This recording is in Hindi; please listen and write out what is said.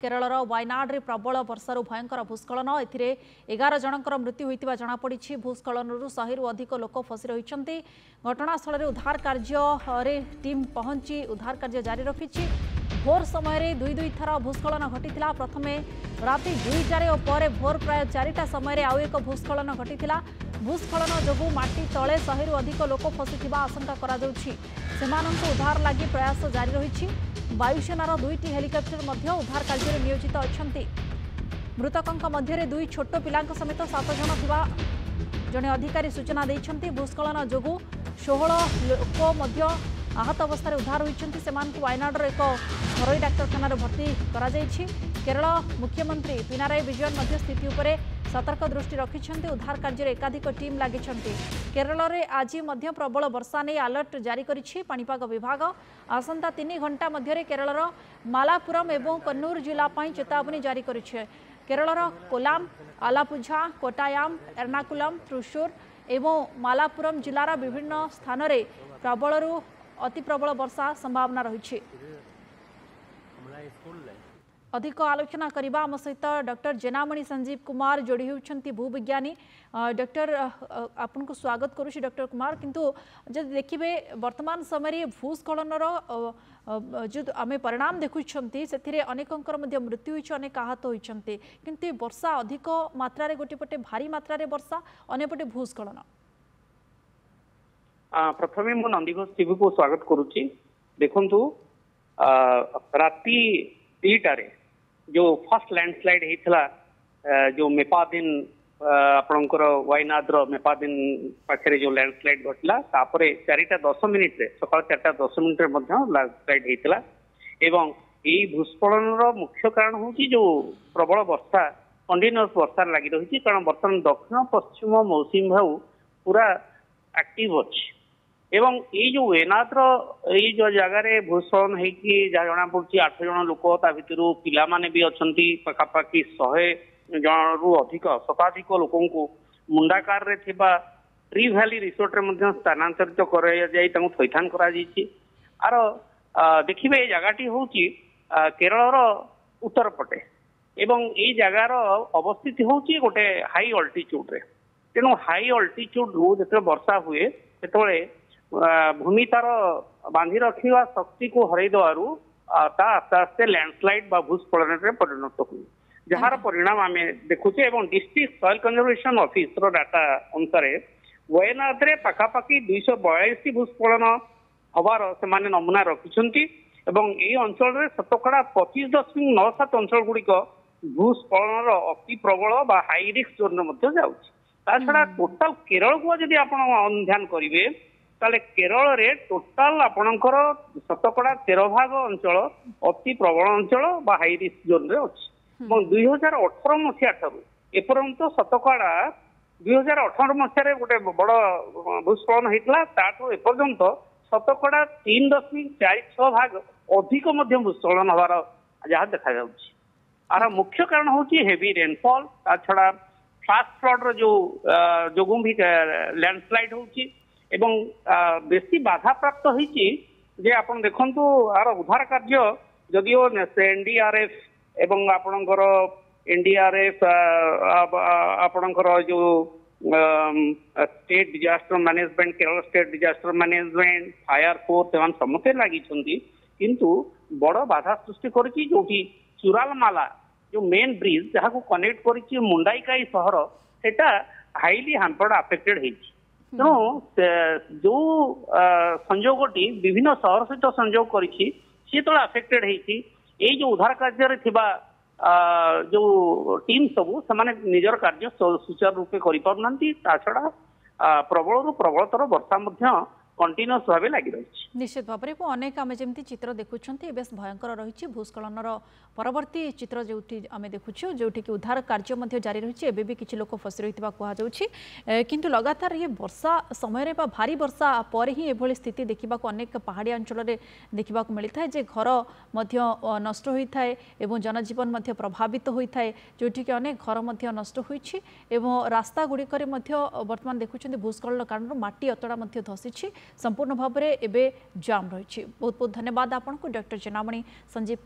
केरलर वायनाड प्रबल वर्षार भयंकर भूस्खलन ए 11 जनकर मृत्यु होता जमापड़ी। भूस्खलन 100 रु अधिक लोक फसी रही। घटनास्थल में उद्धार कार्य टीम पहुंची उद्धार कार्य जारी रखी। भोर समय दुई थर भूस्खलन घटी। प्रथमे राति 2टार और पर भोर प्राय 4टा समय आउ एक भूस्खलन घटी। भूस्खलन जो माटी तले 100 रु अधिक लोक फसी आशंका उद्धार लगी प्रयास जारी रही। वायुसेनार 2टी हेलिकप्टर उद्धार कार्य नियोजित अच्छा। मृतकों मध्य 2 छोट पिला समेत 7 जन थिबा जड़े अधिकारी सूचना देते। भूस्खलन जो 16 लोक आहत अवस्था उद्धार होती। वायनाडर एक घरोई डाक्तखाना भर्ती करा केरल मुख्यमंत्री पिनाराई विजयन स्थिति उपर सतर्क दृष्टि रखिंट। उद्धार कार्य एकाधिक टीम लगी। केरल में आज प्रबल वर्षा नहीं अलर्ट जारी करिछि पाणीपाग विभाग। आसंता 3 घंटा मध्य केरलर मालापुरम एवं कन्नूर जिला चेतावनी जारी करिछि। केरलर कोलाम, आलापुझा, कोटायाम, एर्नाकुलम, त्रिशूर एवं मालापुरम जिलार विभिन्न स्थान में प्रबल अति प्रबल वर्षा संभावना रही। अधिक आलोचना करबा आम सहित डॉक्टर जेनामणि संजीव कुमार जोड़ी होती भूविज्ञानी। डॉक्टर आपन को स्वागत करुछि डॉक्टर कुमार। किंतु जब देखिए वर्तमान समय भूस्खलन जो आम परिणाम देखुंट से अनेकंकर मृत्यु होती, अनेक आहत होती। किंतु वर्षा अधिक मात्रा गोटे पटे भारी मात्रा वर्षा अन्यपटे भूस्खलन। प्रथमे मु नंदीघोष टीवी को स्वागत करुछि। देखंतु राति 2टारे जो फर्स्ट लैंडस्लाइड होता जो मेपादिन आपणकर वायनाद्र मेपादिन पाखे जो लैंडस्लाइड घटला 4:10 सकाल 4:10 लैंडस्लाइड होता। एवं यही भूस्खलन मुख्य कारण हूँ जो प्रबल वर्षा कंटिन्यूअस वर्षा लगी रही। कारण बर्तमान दक्षिण पश्चिम मौसुमी भाव पूरा एक्टिव अच्छी। एवं ये जो वेनाद्र ये जो जगार भूस्खलन होती जहाँ जना पड़ी 8 जन लोक भर पिला माने भी अच्छा पखापाखि 100 जन रु अधिक शताधिक लोक मुंडाकार ट्री भैली रिसोर्ट रे स्थानांतरित थैथान कर देखिए ये जगह हूँ केरल उत्तर पटे एवं ये जगार अवस्थित हूँ गोटे हाई अल्टीट्यूड रे। तेणु हाई अल्टीट्यूड रु जो वर्षा हुए से भूमि तार बांधि रखा शक्ति को हरई देवु आस्ते आस्ते लैंडस्लाइड बा भूस्खलन में परिणत हुए जार परिणाम आम देखुचे। डिस्ट्रिक्ट सॉइल कंजर्वेशन ऑफिस रो डाटा अनुसार वायनाड रे पाखापाखि 242 भूस्खलन हबार से नमूना रखिंट। ये अंचल में शतकड़ा 25.97 अंचल गुड़िक भूस्खलन अति प्रबल बा हाई रिस्क जोन छड़ा टोटाल केरल को जब आप ध्यान करेंगे ताले केरल रे टोटाल आपणकर शतकड़ा 13 भाग अंचल अति प्रबल अंचल बा हाई रिस्क जोन रे अच्छी। 2018 मसीहा ठारू एपर्यंत शतकड़ा 2018 मसीह गोटे बड़ भूस्खलन होता ताठू एपर्यंत शतकड़ा 3.46 भाग अधिक भूस्खलन हबार जहाँ देखा जाउछि। आर मुख्य कारण हूँ हेवी रेनफॉल ता छड़ा फास्ट फ्लड जो भी लैंडस्लाइड होची एवं बेसी बाधा प्राप्त होती जे आपण देखंतु आर उद्धार कार्य जदिओ एनडीआरएफ एवं आपणकर एनडीआरएफ आपणकर जो state disaster management Kerala state disaster management fire force समस्ते लगी किंतु बड़ बाधा सृष्टि करछि जोठी चुरालमाला जो मेन ब्रिज जहाँ को कनेक्ट कर मुंडाईकाई सहर सेटा हाईली हैम्पर्ड अफेक्टेड होती। तेणु जो संजोगटी विभिन्न सहर सहित संजोग करी अफेक्टेड होती। ये जो उद्धार कार्य जो टीम सबू से निजर कार्य सुचारू रूपे कर छड़ा प्रबल प्रबलतर वर्षा कंटिन्यूअस भाव लगी रही। निश्चित भाव में अनेक आम जमी चित्र देखुं बेस भयंकर रही। भूस्खलन परवर्ती चित्र जो आम देखुचु जो कि उद्धार कार्य जारी रही। एबी किसी लोक फसी रही कहुच्छी किंतु लगातार ये वर्षा समय भारी वर्षा पर ही एभली स्थिति देखा अनेक पहाड़िया अंचल में देखा मिलता है। घर नष्ट होता है और जनजीवन प्रभावित होता है जोटि अनेक घर नष्ट होती। रास्ता गुड़िक बर्तमान देखुं भूस्खलन कारण माटी अतड़ा धसी संपूर्ण भाव में एबे जाम रही। बहुत बहुत धन्यवाद आपको डॉक्टर जेनामणि संजीव कुमार।